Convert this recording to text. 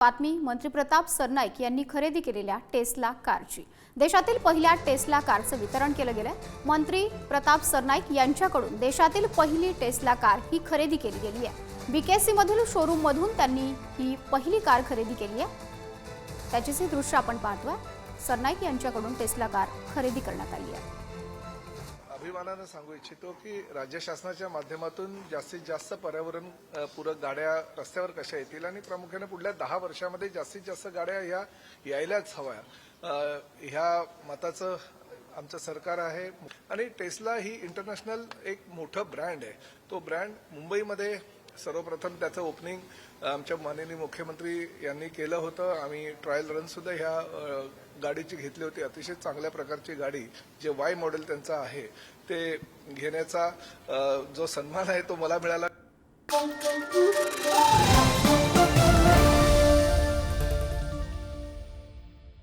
बातमी मंत्री प्रताप सरनाईक यांनी खरेदी केलेल्या टेस्ला कारची। देशातील पहिल्या टेस्ला कारचं वितरण केलं गेलंय। मंत्री प्रताप सरनाईक यांच्याकडून देशातील पहिली टेस्ला कार ही खरेदी केली गेली आहे। बीकेसी मधील शोरूम मधून त्यांनी ही पहिली कार खरेदी केली आहे। त्याचीच दृश्य आपण पाहतोय। सरनाईक यांच्याकडून टेस्ला कार खरेदी करण्यात आली आहे। अभिमानाने सांगू इच्छितो की राज्य शासनाच्या माध्यमातून जास्तीत जास्त पर्यावरण पूरक गाड्या रस्त्यावर कशा येतील आणि प्रामुख्याने पुढल्या 10 वर्षांमध्ये जास्तीत जास्त गाड्या ह्या यायलाच हव्या ह्या मताचं आमचं सरकार आहे। आणि टेस्ला ही इंटरनॅशनल एक मोठा ब्रँड आहे। तो ब्रँड मुंबईमध्ये सर्वप्रथम त्याचं ओपनिंग आमच्या माननीय मुख्यमंत्री यांनी केलं होतं। आम्ही ट्रायल रन सुद्धा ह्या गाडीची घेतली होती। अतिशय चांगल्या प्रकारची गाडी जे वाय मॉडेल त्यांचा आहे ते घेण्याचा जो सन्मान आहे तो मला मिळाला।